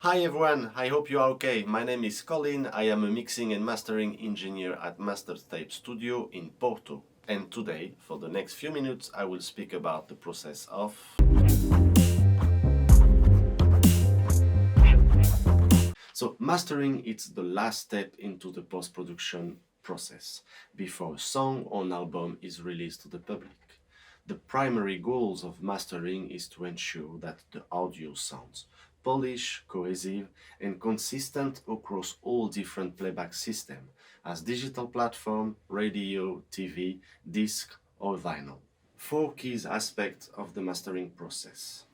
Hi everyone, I hope you are okay. My name is Colin. I am a mixing and mastering engineer at Master Tape Studio in Porto. And today, for the next few minutes, I will speak about the process of... So mastering is the last step into the post-production process before a song or an album is released to the public. The primary goals of mastering is to ensure that the audio sounds polished, cohesive, and consistent across all different playback systems, as digital platform, radio, TV, disc, or vinyl. Four key aspects of the mastering process.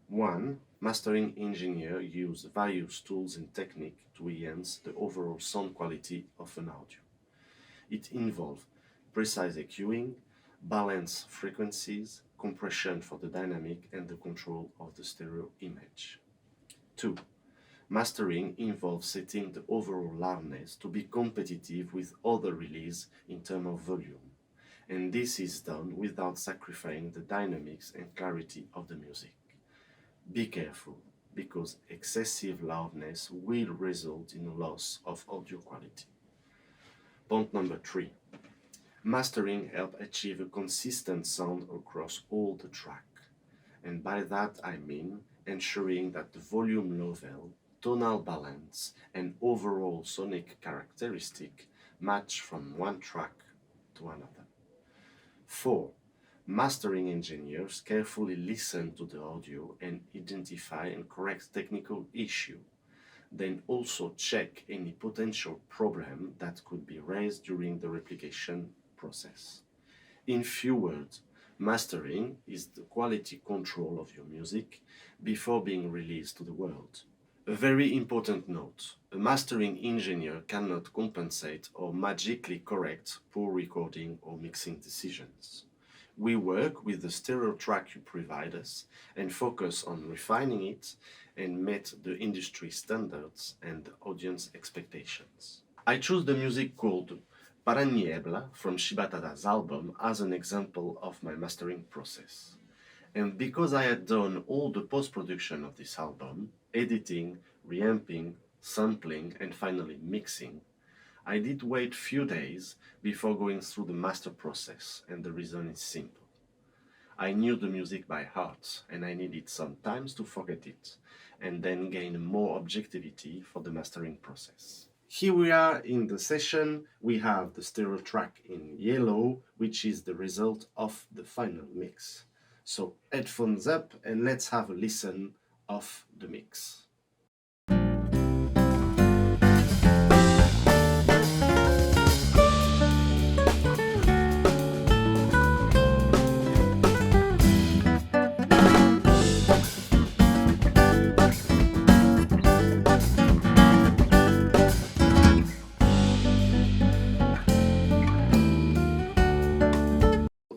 1. Mastering engineer use various tools and techniques to enhance the overall sound quality of an audio. It involves precise EQing, balance frequencies, compression for the dynamic, and the control of the stereo image. 2. Mastering involves setting the overall loudness to be competitive with other releases in terms of volume, and this is done without sacrificing the dynamics and clarity of the music. Be careful, because excessive loudness will result in a loss of audio quality. Point number 3. Mastering helps achieve a consistent sound across all the track. And by that I mean ensuring that the volume level, tonal balance, and overall sonic characteristic match from one track to another. 4. Mastering engineers carefully listen to the audio and identify and correct technical issue. Then also check any potential problem that could be raised during the replication process. In few words, mastering is the quality control of your music before being released to the world. A very important note, a mastering engineer cannot compensate or magically correct poor recording or mixing decisions. We work with the stereo track you provide us and focus on refining it and meet the industry standards and the audience expectations. I choose the music called Para Niebla from Shibatada's album as an example of my mastering process. And because I had done all the post-production of this album, editing, reamping, sampling, and finally mixing, I did wait few days before going through the master process, and the reason is simple. I knew the music by heart, and I needed some time to forget it, and then gain more objectivity for the mastering process. Here we are in the session. We have the stereo track in yellow, which is the result of the final mix. So headphones up and let's have a listen of the mix.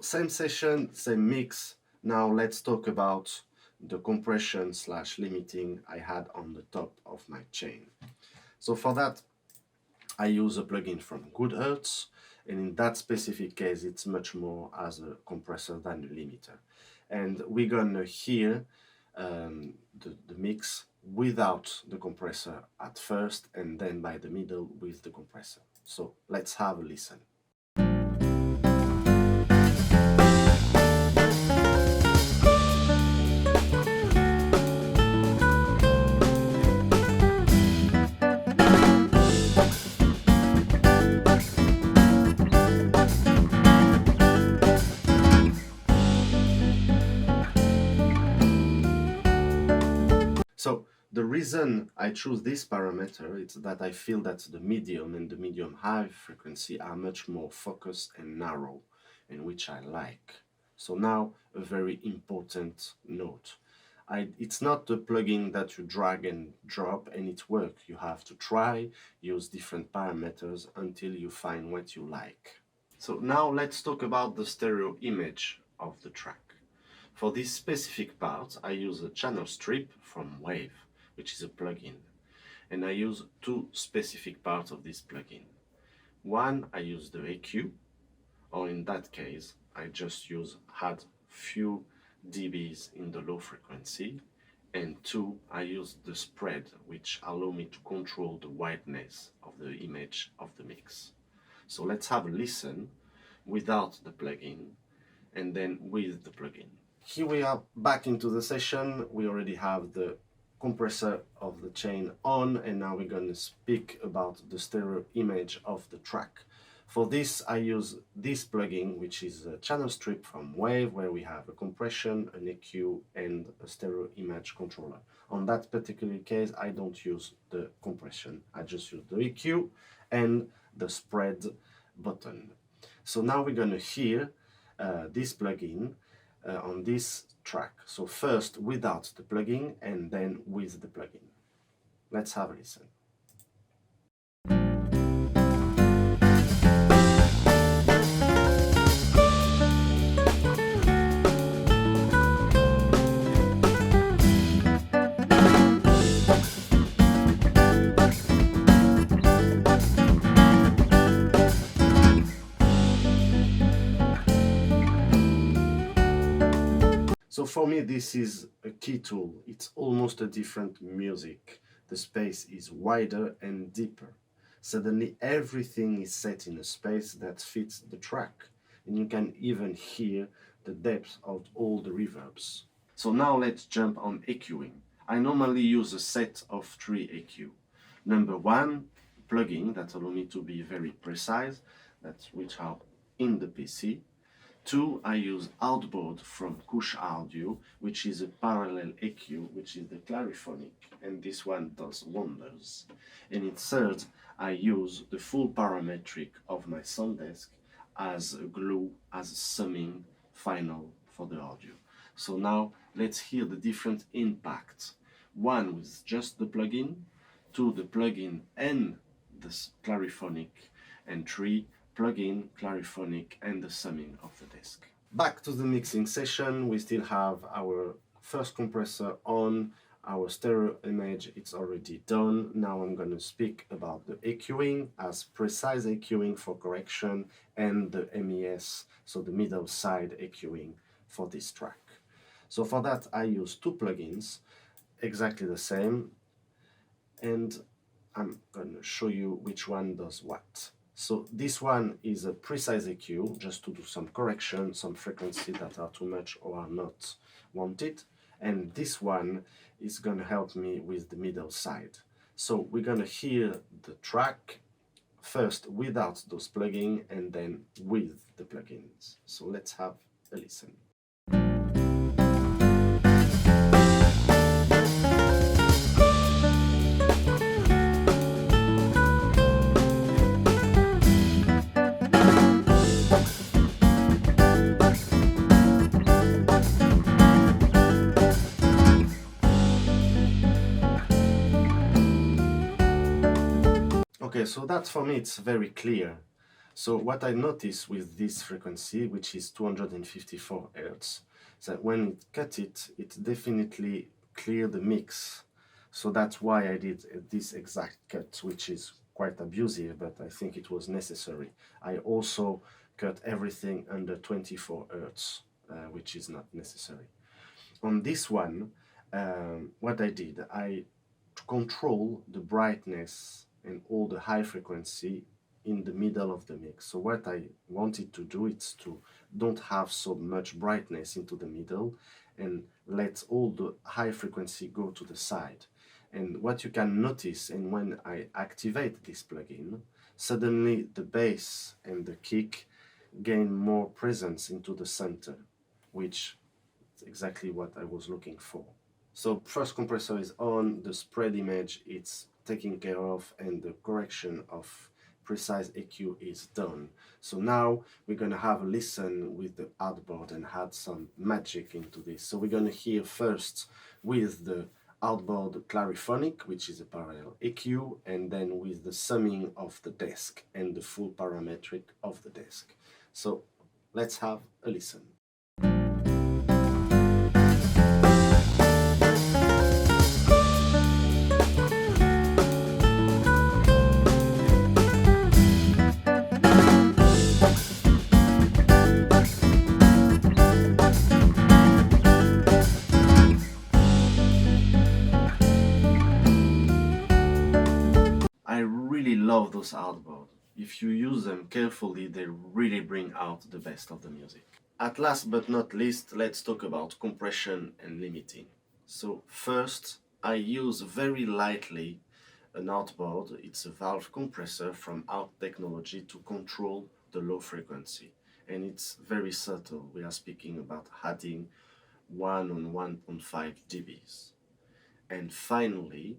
Same session, same mix. Now let's talk about the compression / limiting I had on the top of my chain. So for that, I use a plugin from Goodhertz, and in that specific case, it's much more as a compressor than a limiter. And we're gonna hear the mix without the compressor at first, and then by the middle with the compressor. So let's have a listen. So the reason I choose this parameter is that I feel that the medium and the medium high frequency are much more focused and narrow, and which I like. So now a very important note. It's not a plugin that you drag and drop and it works. You have to try, use different parameters until you find what you like. So now let's talk about the stereo image of the track. For this specific part, I use a channel strip from Wave, which is a plugin. And I use two specific parts of this plugin. One, I use the EQ, or in that case, I just add few dBs in the low frequency. And two, I use the spread, which allow me to control the whiteness of the image of the mix. So let's have a listen without the plugin and then with the plugin. Here we are back into the session. We already have the compressor of the chain on, and now we're going to speak about the stereo image of the track. For this, I use this plugin, which is a channel strip from Wave, where we have a compression, an EQ, and a stereo image controller. On that particular case, I don't use the compression. I just use the EQ and the spread button. So now we're going to hear this plugin on this track. So first without the plugin and then with the plugin. Let's have a listen. So for me, this is a key tool. It's almost a different music. The space is wider and deeper. Suddenly everything is set in a space that fits the track, and you can even hear the depth of all the reverbs. So now let's jump on EQing. I normally use a set of 3 EQ. Number 1, plugin that allow me to be very precise, which are in the PC. 2, I use outboard from Kush Audio, which is a parallel EQ, which is the clariphonic, and this one does wonders. And in third, I use the full parametric of my sound desk as a glue, as a summing final for the audio. So now let's hear the different impacts. 1 with just the plugin, 2 the plugin and the clariphonic, and 3 plugin, clariphonic, and the summing of the desk. Back to the mixing session, we still have our first compressor on, our stereo image, it's already done. Now I'm going to speak about the EQing as precise EQing for correction and the MES, so the middle side EQing for this track. So for that I use 2 plugins, exactly the same, and I'm going to show you which one does what. So this one is a precise EQ, just to do some correction, some frequency that are too much or are not wanted. And this one is going to help me with the middle side. So we're going to hear the track first without those plugins and then with the plugins. So let's have a listen. Okay, so that for me it's very clear. So what I notice with this frequency, which is 254 Hz, is that when it cut it, it definitely cleared the mix. So that's why I did this exact cut, which is quite abusive, but I think it was necessary. I also cut everything under 24 Hz, which is not necessary. On this one, what I did, I control the brightness and all the high frequency in the middle of the mix. So what I wanted to do is to don't have so much brightness into the middle and let all the high frequency go to the side. And what you can notice, and when I activate this plugin, suddenly the bass and the kick gain more presence into the center, which is exactly what I was looking for. So first compressor is on, the spread image it's taken care of, and the correction of precise EQ is done. So now we're going to have a listen with the outboard and add some magic into this. So we're going to hear first with the outboard clariphonic, which is a parallel EQ, and then with the summing of the desk and the full parametric of the desk. So let's have a listen. really love those artboards. If you use them carefully, they really bring out the best of the music. At last but not least, let's talk about compression and limiting. So first, I use very lightly an outboard. It's a valve compressor from Out Technology to control the low frequency. And it's very subtle. We are speaking about adding 1 on 1.5 dBs. And finally,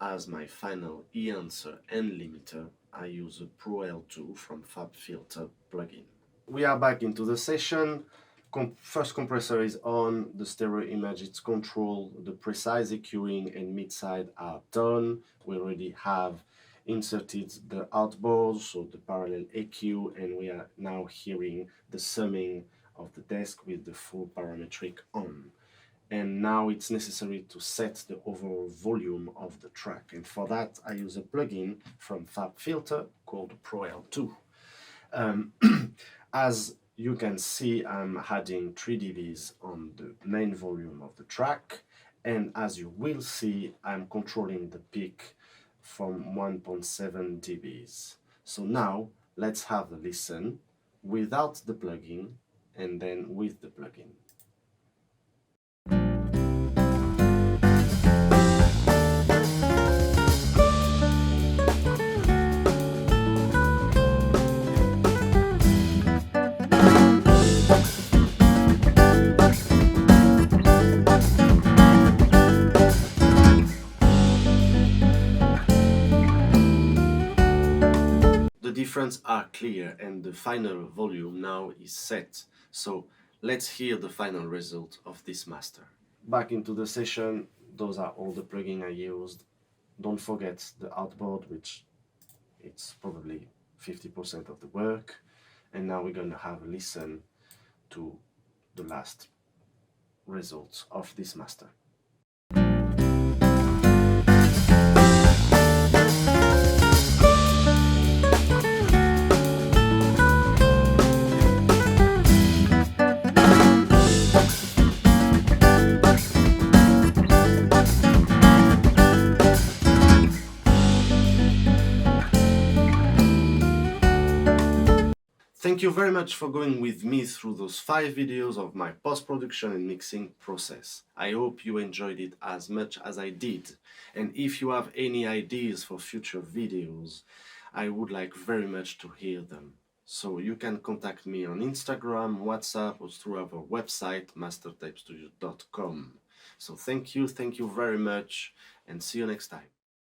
as my final enhancer and limiter, I use a Pro L2 from FabFilter plugin. We are back into the session. First compressor is on, the stereo image is controlled, the precise EQing and mid-side are done. We already have inserted the outboard, so the parallel EQ, and we are now hearing the summing of the desk with the full parametric on. And now it's necessary to set the overall volume of the track, and for that I use a plugin from FabFilter called Pro L2. As you can see, I'm adding 3 dBs on the main volume of the track, and as you will see, I'm controlling the peak from 1.7 dBs. So now let's have a listen without the plugin and then with the plugin. The differences are clear and the final volume now is set. So let's hear the final result of this master. Back into the session, those are all the plugins I used. Don't forget the outboard, which it's probably 50% of the work. And now we're going to have a listen to the last results of this master. Thank you very much for going with me through those 5 videos of my post-production and mixing process. I hope you enjoyed it as much as I did. And if you have any ideas for future videos, I would like very much to hear them. So you can contact me on Instagram, WhatsApp, or through our website, mastertapestudio.com. So thank you very much, and see you next time.